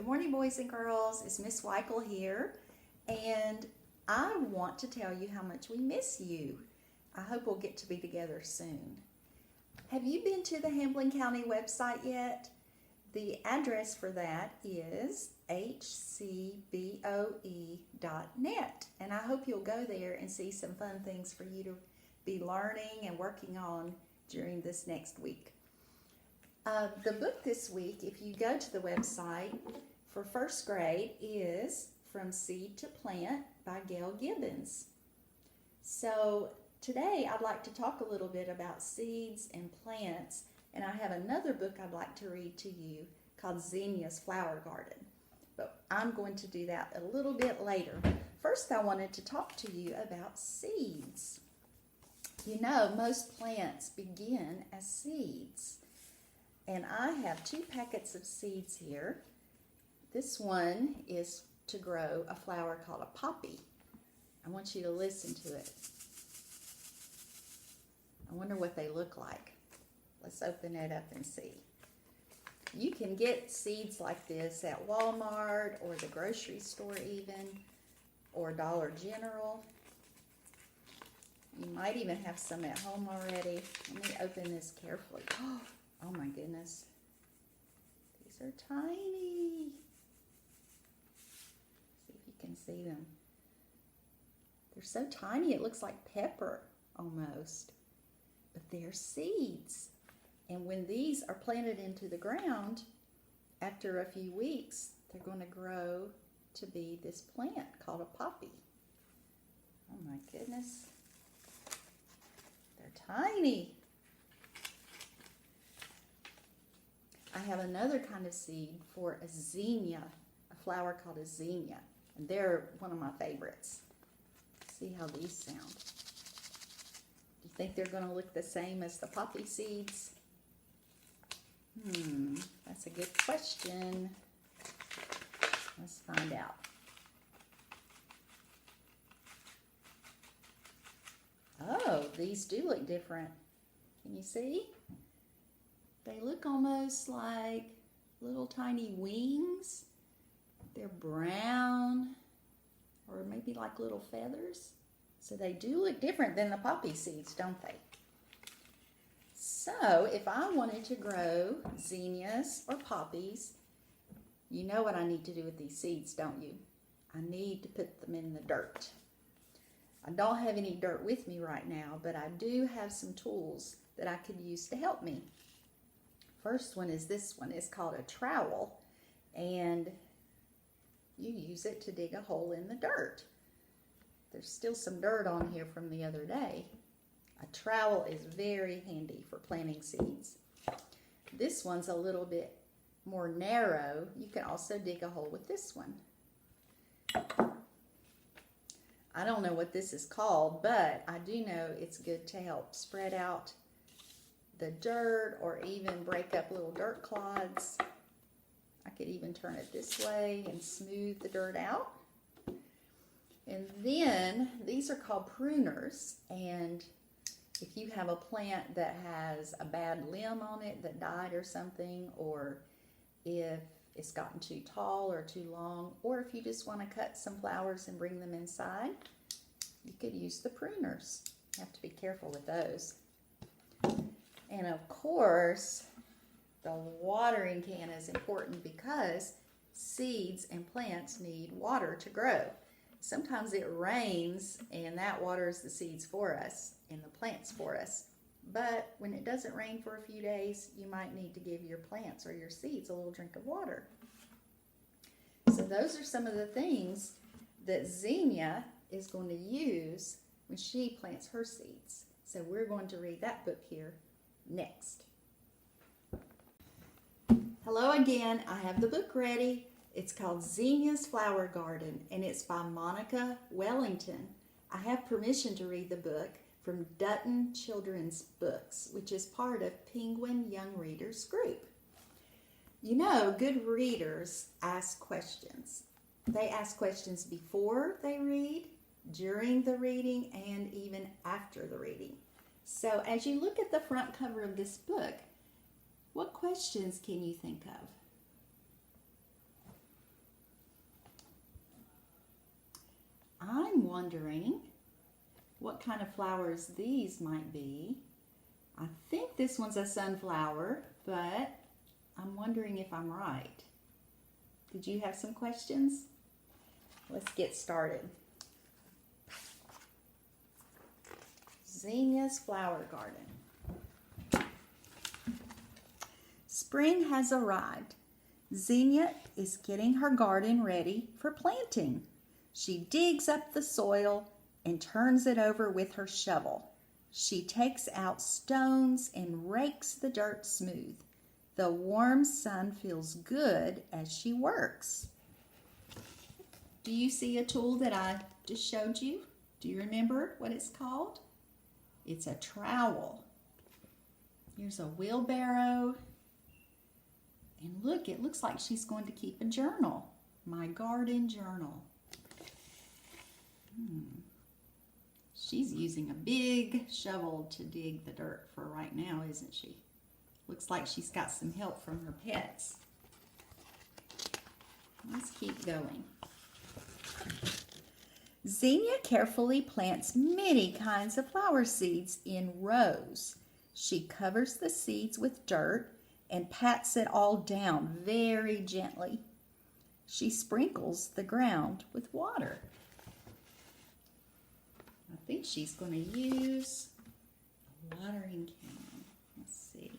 Good morning, boys and girls. It's Miss Weikel here, and I want to tell you how much we miss you. I hope we'll get to be together soon. Have you been to the Hamblen County website yet? The address for that is hcboe.net, and I hope you'll go there and see some fun things for you to be learning and working on during this next week. The book this week, if you go to the website for first grade, is From Seed to Plant by Gail Gibbons. So today I'd like to talk a little bit about seeds and plants, and I have another book I'd like to read to you called Zinnia's Flower Garden. But I'm going to do that a little bit later. First, I wanted to talk to you about seeds. You know, most plants begin as seeds. And I have 2 packets of seeds here. This one is to grow a flower called a poppy. I want you to listen to it. I wonder what they look like. Let's open it up and see. You can get seeds like this at Walmart or the grocery store even, or Dollar General. You might even have some at home already. Let me open this carefully. Oh my goodness. These are tiny. See if you can see them. They're so tiny it looks like pepper almost. But they're seeds. And when these are planted into the ground, after a few weeks, they're going to grow to be this plant called a poppy. Oh my goodness. They're tiny. I have another kind of seed for a zinnia, a flower called a zinnia, and they're one of my favorites. See how these sound. Do you think they're going to look the same as the poppy seeds? That's a good question. Let's find out. Oh, these do look different. Can you see? They look almost like little tiny wings. They're brown, or maybe like little feathers. So they do look different than the poppy seeds, don't they? So if I wanted to grow zinnias or poppies, you know what I need to do with these seeds, don't you? I need to put them in the dirt. I don't have any dirt with me right now, but I do have some tools that I could use to help me. First one is this one. It's called a trowel, and you use it to dig a hole in the dirt. There's still some dirt on here from the other day. A trowel is very handy for planting seeds. This one's a little bit more narrow. You can also dig a hole with this one. I don't know what this is called, but I do know it's good to help spread out the dirt or even break up little dirt clods. I could even turn it this way and smooth the dirt out. And then these are called pruners, and if you have a plant that has a bad limb on it that died or something, or if it's gotten too tall or too long, or if you just want to cut some flowers and bring them inside, you could use the pruners. You have to be careful with those. And of course, the watering can is important because seeds and plants need water to grow. Sometimes it rains and that waters the seeds for us and the plants for us. But when it doesn't rain for a few days, you might need to give your plants or your seeds a little drink of water. So those are some of the things that Zinnia is going to use when she plants her seeds. So we're going to read that book here next. Hello again. I have the book ready. It's called Zinnia's Flower Garden, and it's by Monica Wellington. I have permission to read the book from Dutton Children's Books, which is part of Penguin Young Readers Group. You know, good readers ask questions. They ask questions before they read, during the reading, and even after the reading. So as you look at the front cover of this book, what questions can you think of? I'm wondering what kind of flowers these might be. I think this one's a sunflower, but I'm wondering if I'm right. Did you have some questions? Let's get started. Zinnia's flower garden. Spring has arrived. Zinnia is getting her garden ready for planting. She digs up the soil and turns it over with her shovel. She takes out stones and rakes the dirt smooth. The warm sun feels good as she works. Do you see a tool that I just showed you? Do you remember what it's called? It's a trowel. Here's a wheelbarrow. And look, it looks like she's going to keep a journal. My garden journal. She's using a big shovel to dig the dirt for right now, isn't she? Looks like she's got some help from her pets. Let's keep going. Zinnia carefully plants many kinds of flower seeds in rows. She covers the seeds with dirt and pats it all down very gently. She sprinkles the ground with water. I think she's going to use a watering can. Let's see.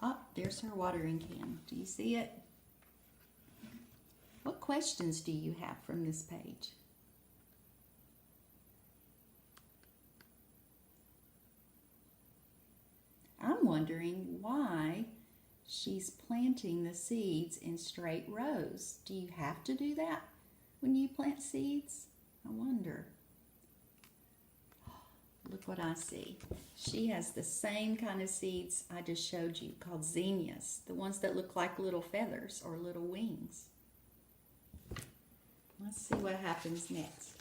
Oh, there's her watering can. Do you see it? What questions do you have from this page? I'm wondering why she's planting the seeds in straight rows. Do you have to do that when you plant seeds? I wonder. Look what I see. She has the same kind of seeds I just showed you called zinnias, the ones that look like little feathers or little wings. Let's see what happens next.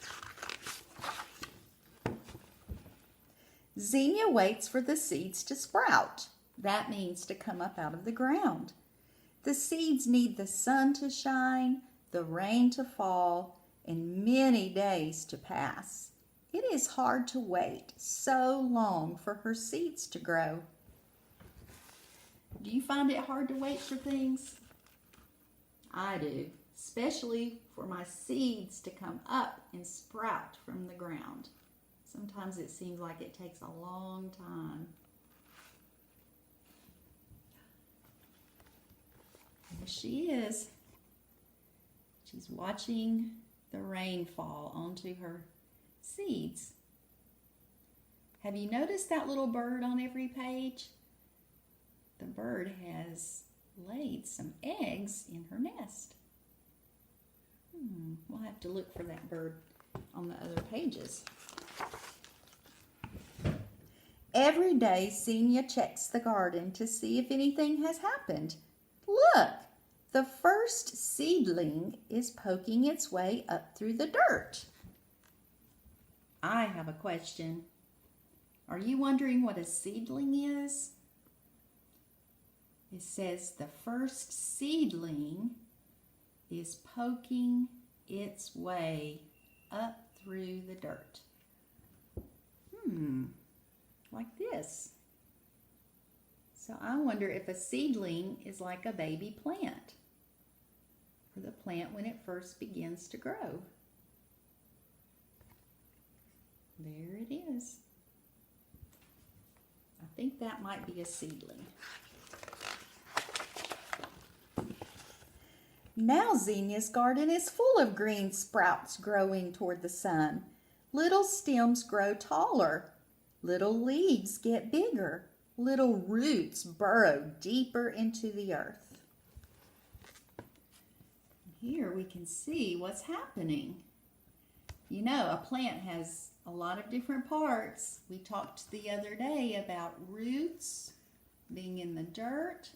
Zinnia waits for the seeds to sprout. That means to come up out of the ground. The seeds need the sun to shine, the rain to fall, and many days to pass. It is hard to wait so long for her seeds to grow. Do you find it hard to wait for things? I do, especially for my seeds to come up and sprout from the ground. Sometimes it seems like it takes a long time. There she is. She's watching the rain fall onto her seeds. Have you noticed that little bird on every page? The bird has laid some eggs in her nest. We'll have to look for that bird on the other pages. Every day, Zinnia checks the garden to see if anything has happened. Look, the first seedling is poking its way up through the dirt. I have a question. Are you wondering what a seedling is? It says the first seedling is poking its way up through the dirt. Like this. So I wonder if a seedling is like a baby plant, or the plant when it first begins to grow. There it is. I think that might be a seedling. Now Zinnia's garden is full of green sprouts growing toward the sun. Little stems grow taller. Little leaves get bigger. Little roots burrow deeper into the earth. Here we can see what's happening. You know, a plant has a lot of different parts. We talked the other day about roots being in the dirt.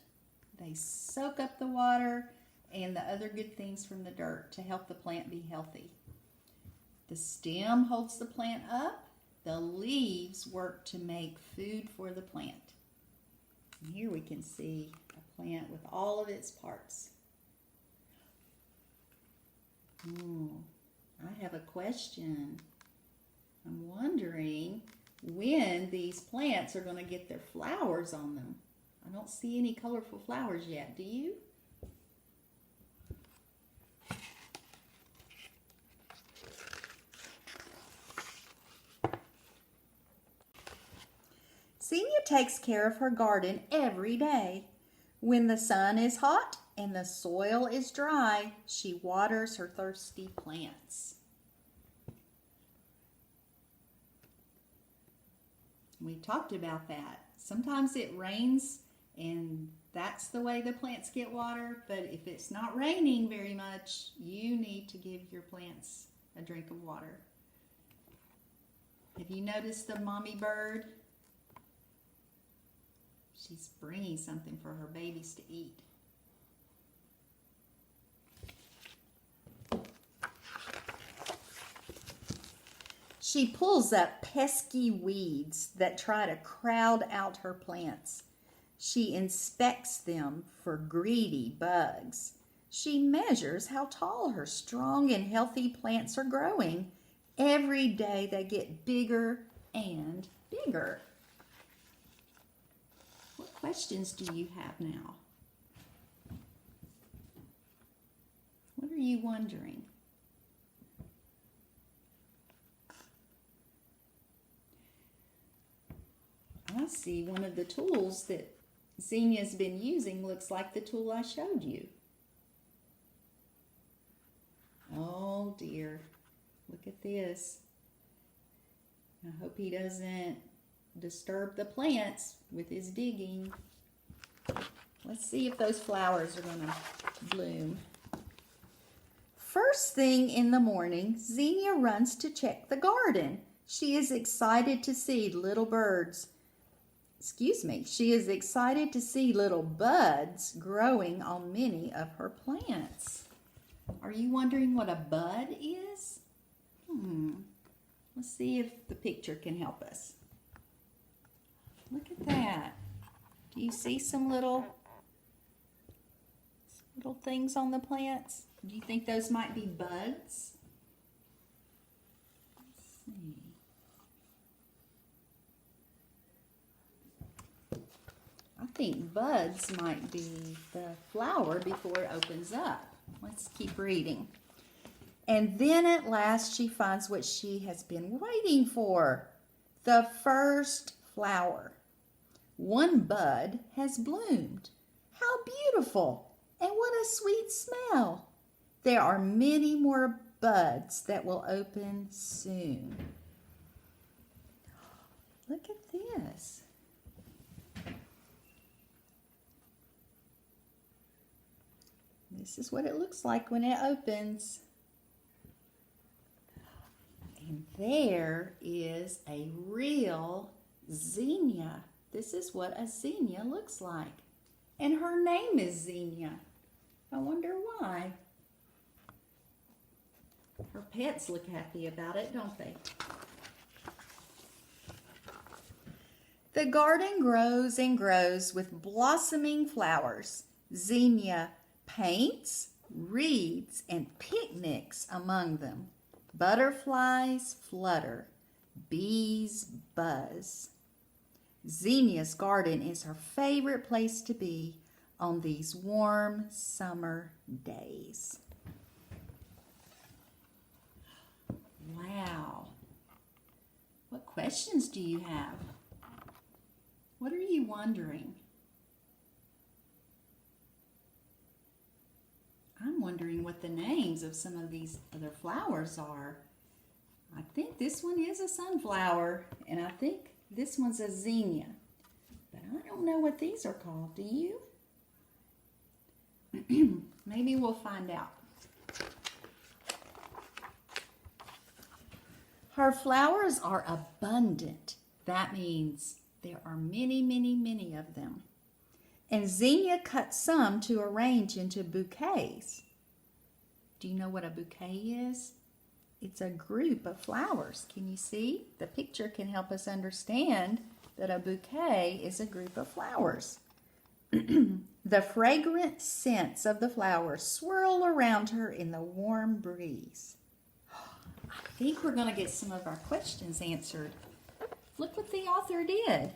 They soak up the water and the other good things from the dirt to help the plant be healthy. The stem holds the plant up. The leaves work to make food for the plant. And here we can see a plant with all of its parts. Oh, I have a question. I'm wondering when these plants are going to get their flowers on them. I don't see any colorful flowers yet. Do you? Zinnia takes care of her garden every day. When the sun is hot and the soil is dry, she waters her thirsty plants. We talked about that. Sometimes it rains and that's the way the plants get water, but if it's not raining very much, you need to give your plants a drink of water. Have you noticed the mommy bird? She's bringing something for her babies to eat. She pulls up pesky weeds that try to crowd out her plants. She inspects them for greedy bugs. She measures how tall her strong and healthy plants are growing. Every day they get bigger and bigger. What questions do you have now? What are you wondering? I see one of the tools that Zinnia's been using looks like the tool I showed you. Oh dear, look at this. I hope he doesn't disturb the plants with his digging. Let's see if those flowers are going to bloom. First thing in the morning, Zinnia runs to check the garden. She is excited to see little birds. She is excited to see little buds growing on many of her plants. Are you wondering what a bud is? Let's see if the picture can help us. Look at that. Do you see some little things on the plants? Do you think those might be buds? Let's see. I think buds might be the flower before it opens up. Let's keep reading. And then at last she finds what she has been waiting for. The first flower. One bud has bloomed. How beautiful! And what a sweet smell! There are many more buds that will open soon. Look at this. This is what it looks like when it opens. And there is a real zinnia. This is what a zinnia looks like. And her name is Zinnia. I wonder why. Her pets look happy about it, don't they? The garden grows and grows with blossoming flowers. Zinnia paints, reads, and picnics among them. Butterflies flutter. Bees buzz. Zinnia's garden is her favorite place to be on these warm summer days. Wow. What questions do you have? What are you wondering? I'm wondering what the names of some of these other flowers are. I think this one is a sunflower, and I think this one's a zinnia. But I don't know what these are called. Do you? Maybe we'll find out. Her flowers are abundant. That means there are many, many, many of them. And Zinnia cut some to arrange into bouquets. Do you know what a bouquet is? It's a group of flowers. Can you see? The picture can help us understand that a bouquet is a group of flowers. The fragrant scents of the flowers swirl around her in the warm breeze. I think we're going to get some of our questions answered. Look what the author did.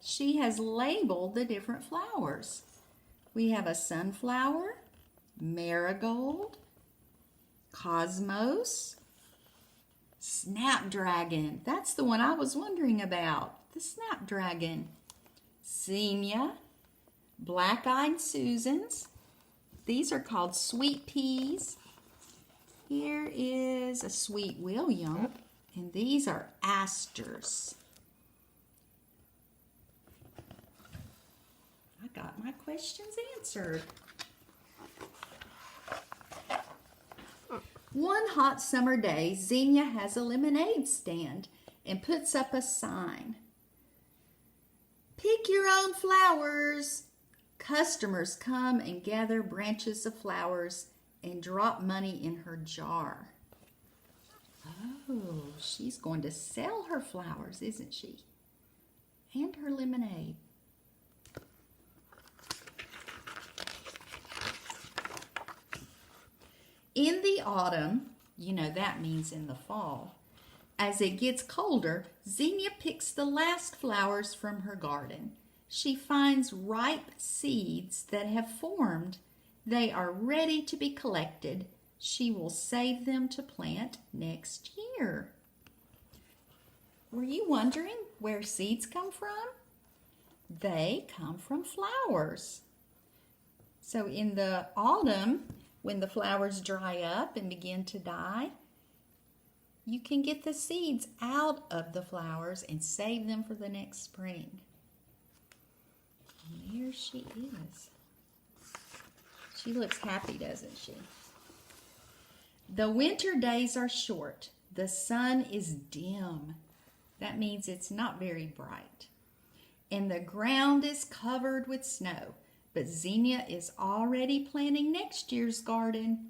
She has labeled the different flowers. We have a sunflower, marigold, cosmos, snapdragon. That's the one I was wondering about. The snapdragon. Zinnia, black-eyed Susans. These are called sweet peas. Here is a sweet William, and these are asters. I got my questions answered. One hot summer day, Zinnia has a lemonade stand and puts up a sign. Pick your own flowers. Customers come and gather branches of flowers and drop money in her jar. Oh, she's going to sell her flowers, isn't she? And her lemonade. In the autumn, you know that means in the fall, as it gets colder, Zinnia picks the last flowers from her garden. She finds ripe seeds that have formed. They are ready to be collected. She will save them to plant next year. Were you wondering where seeds come from? They come from flowers. So in the autumn, when the flowers dry up and begin to die, you can get the seeds out of the flowers and save them for the next spring. And there she is. She looks happy, doesn't she? The winter days are short. The sun is dim. That means it's not very bright. And the ground is covered with snow. But Zinnia is already planning next year's garden.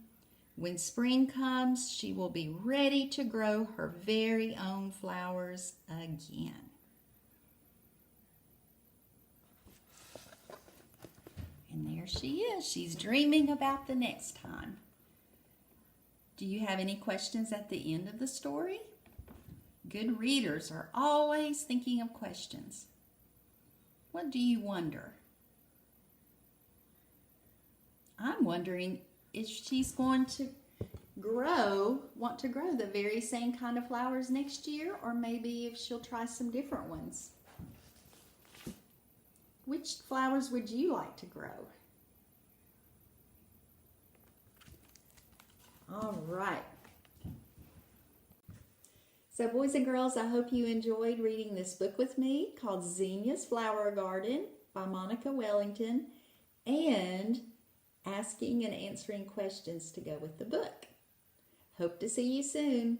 When spring comes, she will be ready to grow her very own flowers again. And there she is. She's dreaming about the next time. Do you have any questions at the end of the story? Good readers are always thinking of questions. What do you wonder? I'm wondering if she's going to want to grow the very same kind of flowers next year, or maybe if she'll try some different ones. Which flowers would you like to grow? All right. So boys and girls, I hope you enjoyed reading this book with me called Zinnia's Flower Garden by Monica Wellington, and asking and answering questions to go with the book. Hope to see you soon.